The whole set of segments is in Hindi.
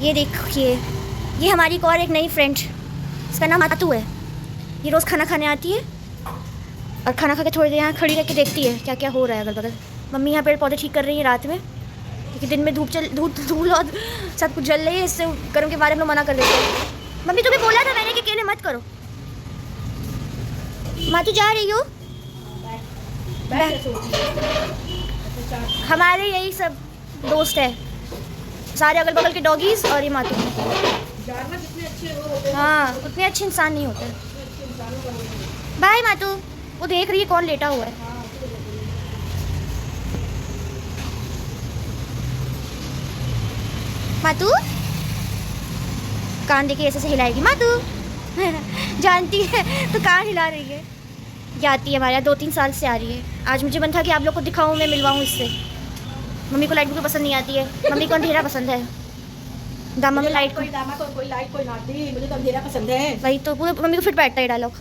ये देखिए, ये हमारी और एक नई फ्रेंड, इसका नाम आतू है। ये रोज़ खाना खाने आती है और खाना खा के थोड़ी देर यहाँ खड़ी रह के देखती है क्या क्या हो रहा है अगल बगल। मम्मी यहाँ पेड़ पौधे ठीक कर रही है रात में, क्योंकि दिन में धूल और सब कुछ जल रही है, इससे गर्म के बारे में मना कर देते हैं। मम्मी तुम्हें बोला था मैंने कि अकेले मत करो। माँ तू जा रही हो? हमारे यही सब दोस्त है, सारे अगल बगल के डॉगीज और ये मातू। हाँ, उतने अच्छे इंसान नहीं होते। बाय मातू। वो देख रही है कौन लेटा हुआ है। मातू कान देखिए ऐसे हिलाएगी मातू। जानती है तो कान हिला रही है। ये आती है हमारे यहाँ 2-3 साल से आ रही है। आज मुझे मन था कि आप लोग को दिखाऊं, मैं मिलवाऊं इससे। मम्मी को लाइट बिल्कुल पसंद नहीं आती है, मम्मी को अंधेरा पसंद है। दामा में लाइट कोई लाइट कोई नाती, मुझे तो अंधेरा पसंद है। वही तो पूरे मम्मी को फिट बैठता है डायलॉग।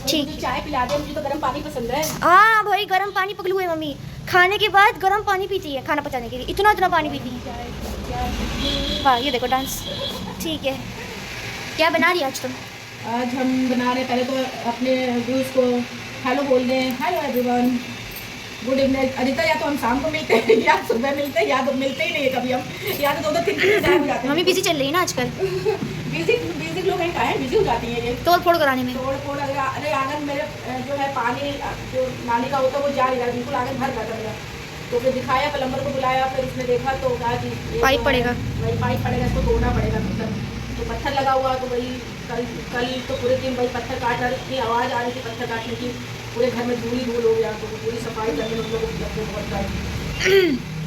ठीक, चाय पिला दे, मुझे तो गर्म पानी पसंद है। हाँ भाई, गर्म पानी पगलू है मम्मी। खाने के बाद गर्म पानी पीती है, खाना पचाने के लिए इतना इतना पानी पीती है। वाह, ये देखो डांस। ठीक है, क्या बना रही आज तुम? आज हम बना रहे, पहले तो अपने व्यूज़ को हेलो बोल दें। Hello everyone, good evening. Adita, या तो हम शाम को मिलते हैं या सुबह मिलते हैं, या तो मिलते ही नहीं है कभी हम, या तो 2-3 टाइम हो जाते हैं। मम्मी बिजी चल रही है ना आजकल। बिजी लोग हैं, काहे बिजी हो जाती हैं ये तोड़ फोड़ कराने में। तोड़ फोड़। अरे आंगन मेरे जो है पानी जो नाली का होता है वो जा नहीं रहा, बिल्कुल आंगन भर जाता मेरा। तो फिर दिखाया, प्लम्बर को बुलाया, फिर उसने देखा तो कहा कि पाइप पड़ेगा, वही पाइप पड़ेगा, इसको तोड़ना पड़ेगा। तो पत्थर लगा हुआ, तो वही कल तो पूरे दिन वही पत्थर काट रहा, इतनी आवाज़ आ रही थी पत्थर काटने की, पूरे घर में धूल हो गया। तो पूरी सफाई करने में हम लोगों को लगते बहुत टाइम,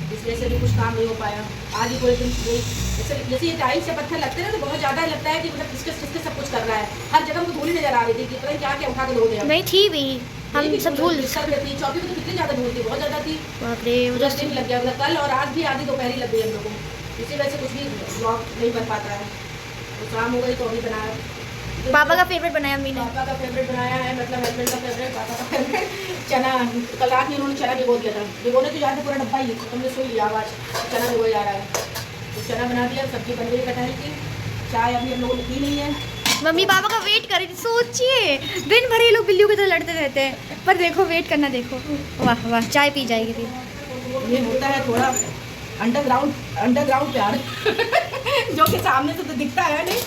इस वजह से भी कुछ काम नहीं हो पाया। आज ही पूरे दिन जैसे ये टाइम से पत्थर लगते हैं ना, तो बहुत ज़्यादा लगता है कि मतलब किसके सब कुछ कर रहा है। हर जगह मुझे धूल नजर आ रही थी कि पता नहीं क्या क्या उठा के धो दिया। नहीं थी भी, हम सब धूल सब रहती। चौकी में तो कितनी ज़्यादा धूल थी, बहुत ज़्यादा थी। बाप रे, पूरा दिन लग गया, मतलब कल और आज भी आधी दोपहरी लग गई हम लोगों को। इसी वजह से कुछ भी ब्लॉग नहीं बन पाता है। तो शाम हो गई तो अभी बनाया। पापा का फेवरेट बनाया मम्मी ने। पापा का फेवरेट बनाया है, मतलब हस्बैंड का फेवरेट, पापा का फेवरेट चना। कल रात में उन्होंने चना भिगो दिया था, भिगोने तो जाते पूरा डब्बा ही तुमने सुन लिया आवाज़, चना भिगो जा रहा है। तो चना बना दिया, सब्जी बन गई कटहल की। चाय अभी हम लोगों ने पी नहीं है। मम्मी पापा का वेट कर रही थी। सोचिए, दिन भर ये लोग बिल्लियों की तरह लड़ते रहते हैं, पर देखो वेट करना, देखो वाह वाह, चाय पी जाएगी फिर। ये होता है थोड़ा अंडरग्राउंड प्यार जो कि सामने से तो दिखता है नहीं,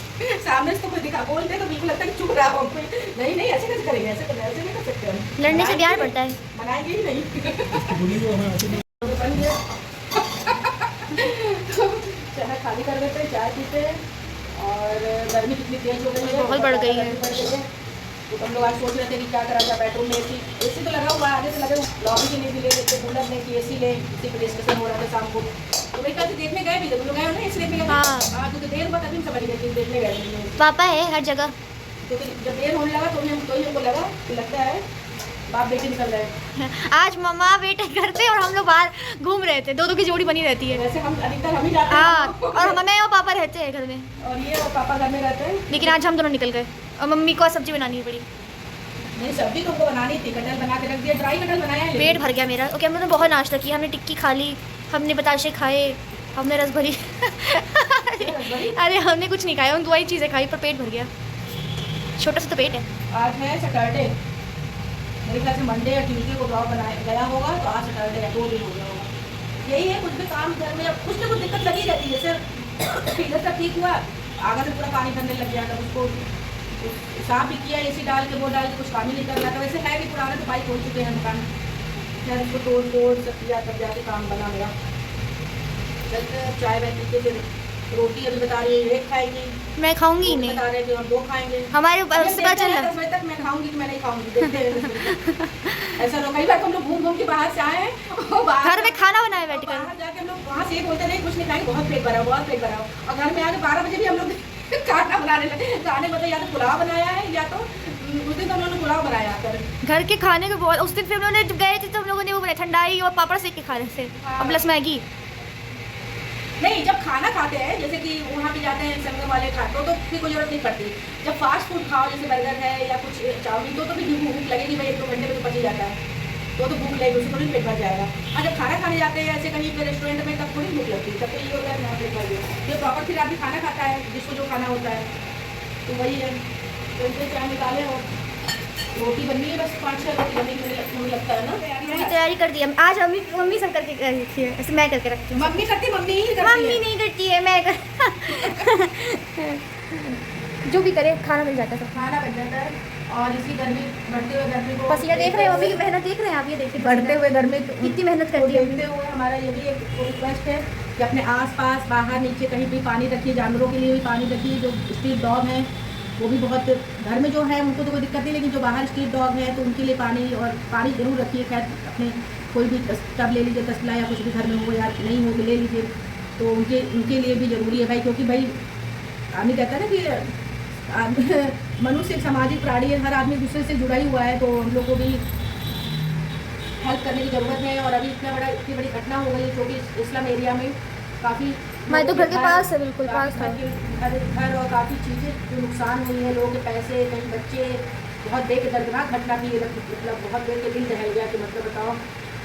सामने से तो कोई दिखा बोलते तो बिल्कुल लगता है कि चुप रहा हो। नहीं नहीं, ऐसे कैसे करेंगे, ऐसे नहीं कर सकते हम। लड़ने से प्यार बढ़ता है। बनाएंगे ही नहीं। चना खाली कर देते हैं, चाय पीते हैं। और गर्मी कितनी तेज हो गई है, बहुत बढ़ गई है। तो हम लोग आज सोच रहे थे कि क्या करा जाए। बेडरूम में एसी तो लगा हुआ है, आधे से लगे लॉबी के लिए भी ले लेते, कूलर ने कि एसी ले, इसी पर डिस्कशन हो रहा था शाम को। तो मेरे ख्याल से देखने गए भी, जब लोग गए हो ना एसी देखने गए। हाँ, तो देर बाद अभी समझ गए देखने गए। पापा है हर जगह। तो जब देर होने लगा तो हमको लगा कि लगता है बाप बेटे निकल रहे हैं। आज मम्मा बेटे घर पे और हम लोग बाहर घूम रहे थे, दो की जोड़ी बनी रहती है। वैसे हम अधिकतर हम ही जाते हैं। हाँ, और मैं और पापा रहते हैं घर में, और ये और पापा घर में रहते हैं। लेकिन आज हम दोनों निकल गए और मम्मी को सब्जी बनानी पड़ी। नहीं, सब्जी तुमको बनानी थी, कटहल बना के रख दिया, ड्राई कटहल बनाया है। पेट भर गया मेरा। ओके, हमने बहुत नाश्ता किया, हमने टिक्की खा ली, हमने बताशे खाए, हमने रस भरी अरे हमने कुछ नहीं खाया, उन 2 ही चीज़ें खाई, पर पेट भर गया। छोटा सा तो पेट है। आज है सैटरडे, मेरे ख्याल से मंडे या ट्यूसडे को ब्लॉग बनाया गया होगा, तो आज सैटरडे है, 2 दिन हो गया होगा। यही है, कुछ भी काम घर में कुछ ना कुछ दिक्कत लगी रहती है। जैसे फीलर सब ठीक हुआ, आगे से पूरा पानी भरने लग गया था, उसको साफ भी किया, एसी डाल के वो डाल के, कुछ काम ही नहीं कर रहा था। वैसे है कि पुराना तो बाइक हो चुके हैं मकान, खैर उसको तोड़ सब किया, तब जाके काम बना मेरा। चलते चाय वाय पीते, फिर रोटी अभी बता रही है 1 खाएंगी, मैं खाऊंगी नहीं, बता रहे कि हम 2 खाएंगे। हमारे उससे पता चल 10 बजे तक मैं खाऊंगी कि मैं नहीं खाऊंगी, देखते हैं। ऐसा लोग कई बार तो हम लोग घूम के बाहर से आए और घर में खाना बनाए बैठ कर, बाहर जाके हम लोग वहाँ से बोलते नहीं कुछ नहीं खाएंगे, बहुत पेट भरा, बहुत पेट भरा। और घर में आके 12 बजे भी हम लोग खाना बनाने लगे। खाने में तो या तो पुलाव बनाया है, या तो उस दिन तो हम लोगों ने पुलाव बनाया आकर। घर के खाने के बहुत। उस दिन फिर हम लोगों ने जब गए थे तो हम लोगों ने वो बनाया ठंडाई और पापड़ सेक के खा रहे थे, और प्लस मैगी। नहीं, जब खाना खाते हैं जैसे कि वहाँ पे जाते हैं संगम वाले खाते हो तो फिर कोई जरूरत नहीं पड़ती। जब फास्ट फूड खाओ, जैसे बर्गर है या कुछ चाउमीन, तो भी भूख लगेगी भाई, 1-2 घंटे में तो पच ही जाता है, तो भूख लगेगी, उससे थोड़ी पेट भर जाएगा। और जब खाना खाने जाते हैं ऐसे कहीं पे रेस्टोरेंट में, तब थोड़ी भूख लगती है, तब तो ये हो गया यहाँ पेट भर गया। ये और फिर आदमी खाना खाता है, जिसको जो खाना होता है, तो वही है। तो इनसे चाय निकाले और रोटी बननी है, बस 5-6 रोटी बनेगी मुझे लगता है ना। मैंने तैयारी कर दी है। आज मम्मी सब करके रखी है, ऐसे मैं करके रखती हूँ। मम्मी करती, मम्मी ही करती मम्मी है। नहीं करती है, मैं कर जो भी करे खाना मिल जाता है सब। खाना बन जाता है। और इसी गर्मी, बढ़ते हुए गर्मी को पसीना देख रहे हैं, मम्मी की मेहनत देख रहे हैं आप, ये देखिए बढ़ते हुए गर्मी कितनी मेहनत को करती है। देखते हुए हमारा ये भी एक रिक्वेस्ट है कि अपने आसपास बाहर नीचे कहीं भी पानी रखिए, जानवरों के लिए भी पानी रखिए। जो स्ट्रीट डॉग हैं वो भी बहुत, घर में जो है उनको तो कोई दिक्कत नहीं, लेकिन जो बाहर स्ट्रीट डॉग है तो उनके लिए पानी, और पानी जरूर रखिए। खैर अपने कोई भी टब ले लीजिए, तसला या कुछ भी घर में हो या नहीं हो तो ले लीजिए, तो उनके लिए भी ज़रूरी है भाई। क्योंकि भाई आदमी कहता है ना कि मनुष्य एक सामाजिक प्राणी है, हर आदमी दूसरे से जुड़ा ही हुआ है, तो हम लोग को भी हेल्प करने की ज़रूरत है। और अभी इतनी बड़ी घटना हो गई जो कि इस्लाम एरिया में काफ़ी, मैं तो घर के पास है, बिल्कुल पास था। घर और काफ़ी चीज़ें जो नुकसान हुई है, लोगों के पैसे, कहीं बच्चे, बहुत देर के दर्दनाक घटना की, मतलब बहुत देर के दिल दहल गया कि मतलब बताओ,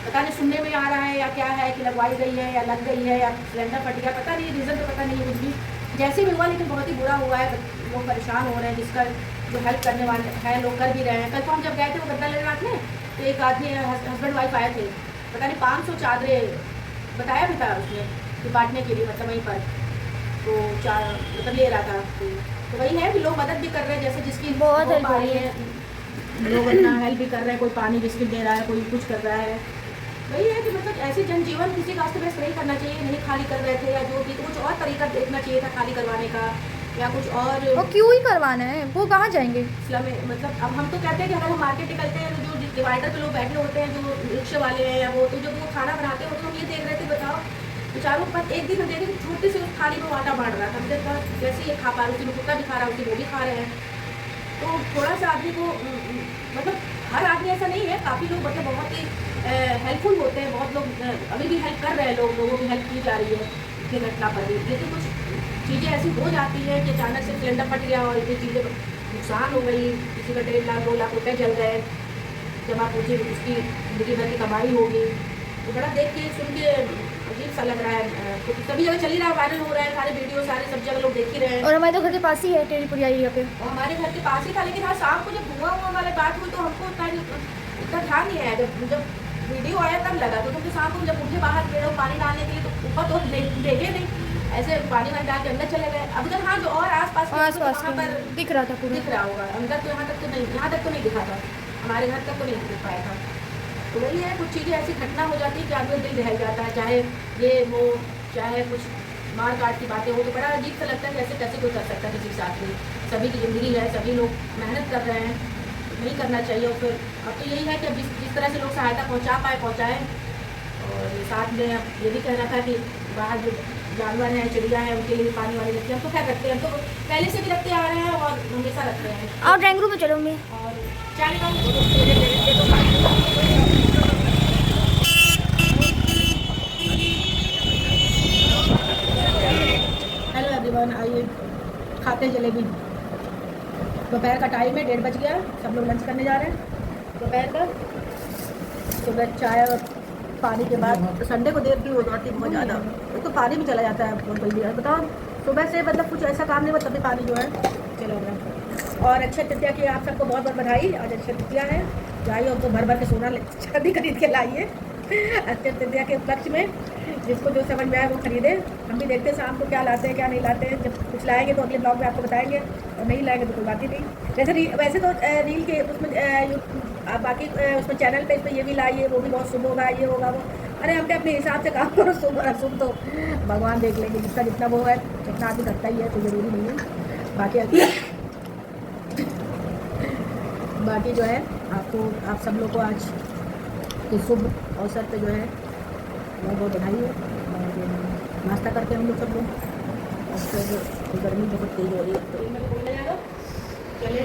पता नहीं सुनने में आ रहा है या क्या है कि लगवाई गई है या लग गई है या सिलेंडर फट गया, पता नहीं, रीज़न तो पता नहीं है कुछ भी, जैसे भी हुआ, लेकिन बहुत ही बुरा हुआ है। लोग परेशान हो रहे हैं, जिसका जो हेल्प करने वाले हैं लोग कर भी रहे हैं। कल तो हम जब गए थे वो गद्दा लेने में, तो एक आदमी हस्बैंड वाइफ आए थे, पता नहीं 500 चादरें बताया भी था उसने कि बांटने के लिए, मतलब वहीं पर, तो मतलब ले रहा था। तो वही है कि लोग मदद भी कर रहे हैं, जैसे जिसकी बहुत हो हेल्प पा हो रही रही है, लोग अपना हेल्प भी कर रहे हैं, कोई पानी बिस्किट दे रहा है, कोई कुछ कर रहा है। वही है कि मतलब ऐसे जनजीवन किसी का अस्त व्यस्त नहीं करना चाहिए, नहीं खाली कर रहे थे या जो भी, तो कुछ और तरीका देखना चाहिए था खाली करवाने का, या कुछ और। वो क्यों ही करवाना है, वो कहाँ जाएंगे इस्लाम में मतलब अब हम तो कहते हैं कि अगर हम मार्केट निकलते हैं तो जो डिवाइडर पे लोग बैठे होते हैं, जो रिक्शे वाले हैं या वो, तो जब वो खाना बनाते हो तो हम ये देख रहे थे, बताओ बेचारों पर एक दिन हम देखे कि छोटे से उस थाली में आटा बांट रहा था, हमने कहा कैसे ये खा पा रहे, उसी कुत्ता भी खा रहा है, उसी वो भी खा रहे हैं। तो थोड़ा सा आदमी को मतलब हर आदमी ऐसा नहीं है, काफ़ी लोग मतलब बहुत ही हेल्पफुल होते हैं, बहुत लोग अभी भी हेल्प कर रहे हैं, लोगों की हेल्प की जा रही है इतनी घटना पर भी। लेकिन कुछ चीज़ें ऐसी हो जाती हैं कि अचानक से सिलेंडर फट गया और ये चीज़ें नुकसान हो गई, किसी का 1.5 लाख 2 लाख रुपये जल गए, जब आप पूछिए उसकी जिंदगी भर की कमाई होगी, तो बड़ा देख के सुन के अजीब सा लग रहा है। तो सभी जगह चल ही रहा है, वायरल हो रहा है, सारे वीडियो सारे सब जगह लोग देख ही रहे हैं। और हमारे तो घर के पास ही है टेढ़ीपुरिया एरिया पे, और हमारे घर के पास ही था, लेकिन हाँ शाम को जब धुआं वाली बात हुई तो हमको इतना ध्यान नहीं आया, जब वीडियो आया तब लगा। तो क्योंकि शाम को जब उठे बाहर पेड़ों पानी डालने के लिए तो ऊपर तो देखे नहीं, ऐसे पानी वानी डाल के अंदर चले गए। अब जब हाँ जो और आसपास वहाँ पर दिख रहा था पूरा, दिख रहा होगा, अंदर तो यहाँ तक तो नहीं दिखा था, हमारे घर तक तो नहीं दिख पाया था। तो वही है, कुछ चीज़ें ऐसी घटना हो जाती है कि आदमी दिल दहल जाता है, चाहे ये हो चाहे कुछ मार काट की बातें हो, तो बड़ा अजीब सा लगता है कैसे कैसे कोई कर सकता है किसी के साथ में। सभी की ज़िंदगी है, सभी लोग मेहनत कर रहे हैं, नहीं करना चाहिए। और फिर अब तो यही है कि अब जिस तरह से लोग सहायता पहुँचाएँ। और साथ में अब ये भी कहना था कि बाहर जो जानवर हैं, चिड़िया हैं, उनके लिए पानी वाली रखते हैं, हम तो क्या रखते हैं, हम तो पहले से भी रखते आ रहे हैं और हमेशा रखते हैं। और ड्राइंग रूम में चलो मम्मी। और चाय का हेलो एवरीवन, आइए खाते हैं जलेबी। दोपहर का टाइम है, 1:30 बज गया, सब लोग लंच करने जा रहे हैं दोपहर का। सुबह चाय और पानी के बाद संडे को देर भी हो जाती है बहुत ज़्यादा, तो पानी भी चला जाता है बहुत जल्दी। बताओ सुबह से मतलब कुछ ऐसा काम नहीं, मतलब भी पानी जो है चला गया। और अक्षय तृतीया की आप सबको बहुत बहुत बधाई, आज अक्षय तृतीया है, जाइए हमको भर भर के सोना चांदी खरीद के लाइए अक्षय तृतीया के उपलक्ष्य में, जिसको जो समझ में आए वो खरीदे। हम भी देखते हैं शाम को क्या लाते हैं क्या नहीं लाते हैं, जब कुछ लाएंगे तो अगले ब्लॉग में आपको बताएंगे, और नहीं लाएंगे तो कोई बात ही नहीं। वैसे तो रील के उसमें बाकी उसमें चैनल पे इस पर ये भी लाइए, वो भी बहुत शुभ होगा, ये होगा वो, अरे हमने अपने हिसाब से काम करो, शुभ तो भगवान देख लेंगे, जिसका जितना वो है जितना आदमी करता ही है, तो ज़रूरी नहीं है। बाकी जो है आपको, आप सब लोग को आज के शुभ अवसर पे जो है बहुत बहुत बधाई है। और नाश्ता करते हैं हम लोग सब लोग, और फिर गर्मी बहुत तेज़ हो रही है, तो इनमें बोला जाएगा चले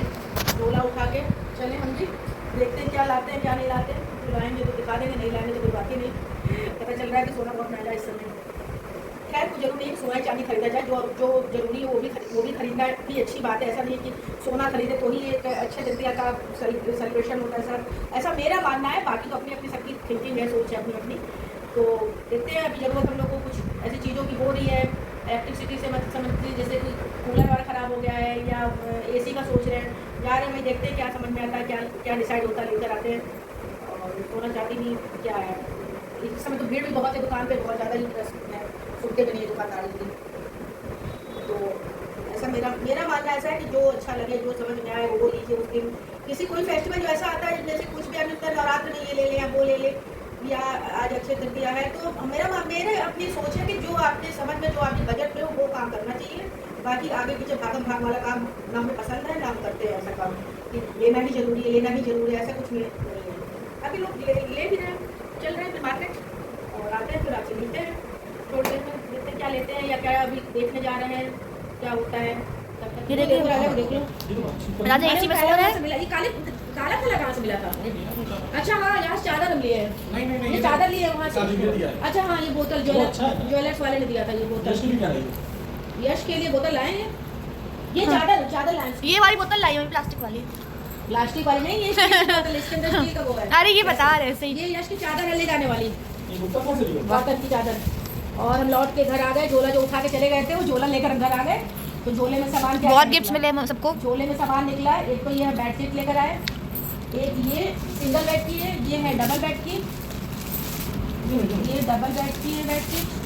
झोला उठा के चले हम जी, देखते हैं क्या लाते हैं क्या नहीं लाते हैं, तो लाएंगे तो दिखा देंगे, नहीं लाएंगे तो कोई बात ही नहीं। पता चल रहा है कि सोना बहुत महंगा है इस समय। खैर कुछ जरूरी नहीं सोना चांदी खरीदा जाए, जो जरूरी है वो भी खरीदना भी अच्छी बात है। ऐसा नहीं है कि सोना खरीदे तो ही एक अच्छे तरीके का सेलिब्रेशन होता है, ऐसा मेरा मानना है। बाकी तो अपनी अपनी सबकी थिंकिंग है, सोच है अपनी अपनी। तो देखते हैं, अभी ज़रूरत हम लोग को कुछ ऐसी चीज़ों की हो रही है इलेक्ट्रिसिटी से मतलब समझ लीजिए जैसे कोई कूलर वाला ख़राब हो गया है या एसी का सोच रहे हैं, जा रहे हैं भाई देखते हैं क्या समझ में आता है, क्या क्या डिसाइड होता है, लेकर आते हैं और सोना चाहती नहीं क्या है। इस समय तो भीड़ भी बहुत है दुकान पे, बहुत ज़्यादा ही है, सुनते भी नहीं है दुकानदारी की। तो ऐसा मेरा मानना ऐसा है कि जो अच्छा लगे, जो समझ में आए वो लीजिए। उस दिन किसी कोई फेस्टिवल जो ऐसा आता है जैसे कुछ भी अन्य नवरात्र में ये ले लें या वो ले लें या आज अक्षय तृतीया है, तो मेरे अपनी सोच है कि जो आपके समझ में, जो आपके बजट में हो वो काम करना चाहिए। बाकी आगे पीछे भागम भाग वाला काम ना हमें पसंद है, ना हम करते हैं ऐसा काम कि लेना भी जरूरी है, लेना भी जरूरी है, ऐसा कुछ नहीं है। अभी लोग ले भी रहे हैं, चल रहे हैं फिर मार्केट और आते हैं, फिर आपसे मिलते हैं थोड़ी देर में, देखते हैं क्या लेते हैं या क्या अभी देखने जा रहे हैं क्या होता है। तब तक ये देख लो, देख लो राजा एसी में सो रहा है। ये काला कलर कहाँ से मिला था? अच्छा हाँ, यहाँ से चादर हम लिए हैं। नहीं ये चादर लिए वहाँ से। चादर भी दिया है। अच्छा हाँ, ये बोतल वो अच्छा है। ज्वेलर्स वाले ने दिया था ये बोतल। जश्न भी क्या रही है? यश के लिए बोतल लाए हैं। ये हाँ। चादर लाए हैं। ये वाली बोतल लाई हूँ प्लास्टिक वाली। प्लास्टिक वाली नहीं, ये स्टील की बोतल, इसके अंदर स्टील का वो है। अरे ये बता रहे सही। ये यश की चादर है ले जाने वाली, ये गुप्ता कौन से लिया? वाटर की चादर। और हम लौट के घर आ गए, झोला जो उठा के चले गए थे वो झोला लेकर हम घर आ गए। तो झोले में सामान क्या बहुत निकला? गिफ्ट्स मिले हम सबको। झोले में सामान निकला है। एक तो ये बेडशीट लेकर आए, एक ये सिंगल बेड की है, ये है डबल बेड की, ये डबल बेड की है बेडशीट।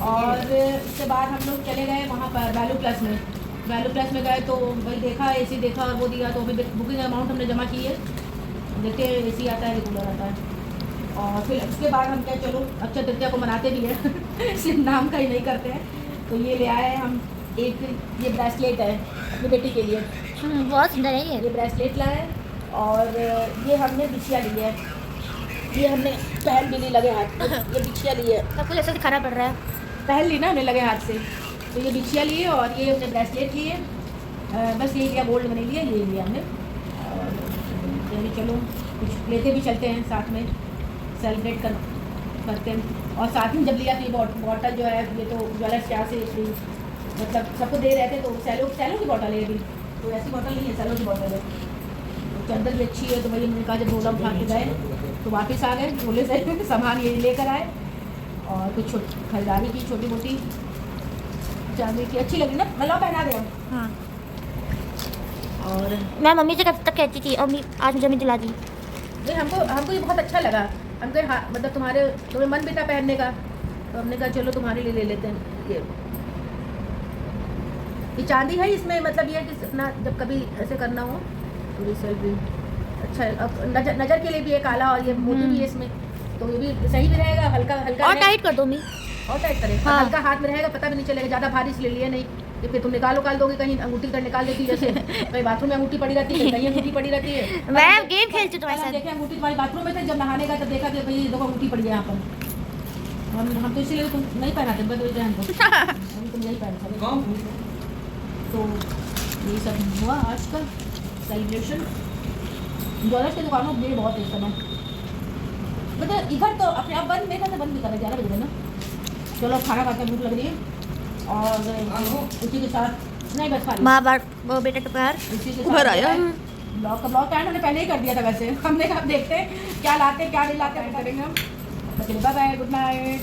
और उसके बाद हम लोग चले गए वहाँ पर वैल्यू प्लस में। वैल्यू प्लस में गए तो भाई देखा, एसी देखा और वो दिया, तो अभी बुकिंग अमाउंट हमने जमा की है, देखते हैं एसी आता है कि कूलर आता है। और फिर उसके बाद हम क्या, चलो अक्षय तृतीया को मनाते भी हैं सिर्फ नाम का ही नहीं करते हैं। तो ये ले आए हम एक, ये ब्रेसलेट है अपनी बेटी के लिए, बहुत सुंदर है ये ब्रेसलेट लाए। और ये हमने बिछिया ली है, ये हमने पहन भी नहीं लगे हाथ पे, ये बिछिया ली है, सब कुछ ऐसे दिखाना पड़ रहा है। पहन ली ना हमने लगे हाथ से। तो ये बिछिया लिए और ये हमने ब्रेसलेट लिए, बस यही लिया, गोल्ड में नहीं लिया, ये लिया हमने। और चलिए चलो कुछ लेते भी चलते हैं साथ में, सेलिब्रेट करते हैं। और साथ में जब लिया तो ये बॉटल जो है, ये तो ज्वेलर्स क्या से फ्री मतलब सबको दे रहे थे, तो सैलो की बॉटल है अभी, तो ऐसी बॉटल नहीं है, सैलो की बॉटल है। तो चादर भी अच्छी है, तो भाई हमने कहा जब झोला उठा के गए तो वापस आ गए, झोले से सामान ये लेकर आए और कुछ खरीदारी की छोटी मोटी चांदी की, अच्छी लगी ना, मतलब पहना दे हम। हाँ, और मैं मम्मी से कब तक कहती थी, मम्मी आज मुझे दिला दी। नहीं, हमको ये बहुत अच्छा लगा। हमको मतलब तुम्हें मन भी था पहनने का, तो हमने कहा चलो तुम्हारे लिए ले लेते हैं। ये चांदी है, इसमें मतलब ये है कि अपना जब कभी ऐसे करना हो तो रिसेल भी अच्छा है। अब नज़र के लिए भी है काला, और ये मोती भी है इसमें, तो ये भी सही भी रहेगा, हल्का हल्का और टाइट कर दो मम्मी। और टाइट करें, हाँ। हल्का हाथ में रहेगा, पता भी नहीं चलेगा। ज़्यादा भारी से ले लिया नहीं कि फिर तुम निकाल दोगे, कहीं अंगूठी कर निकाल देती जैसे कहीं बाथरूम में अंगूठी पड़ी रहती है, कहीं अंगूठी पड़ी रहती है। मैं गेम खेलती हूँ तुम्हारे साथ। देखे अंगूठी तुम्हारी बाथरूम में थे, जब नहाने का तब देखा कि भाई देखो अंगूठी पड़ी है यहाँ पर। हम तो इसीलिए तुम नहीं पहनाते, बस हम तुम यही पहनते। तो ये सब हुआ आज का सेलिब्रेशन। ज्वेलर्स की दुकानों में भीड़ बहुत है इस समय, मतलब इधर तो अपने आप बंद, मेरे से बंद भी कर रहे 11 बजे ना। चलो खाना खाते, भूख लग रही है। और उसी के साथ नहीं बस माँ बाप वो बेटा तो प्यार उसी के उभर आया। ब्लॉग का हमने पहले ही कर दिया था वैसे। हमने कहा देखते हैं क्या लाते क्या नहीं लाते, करेंगे हम। Bye bye, good night.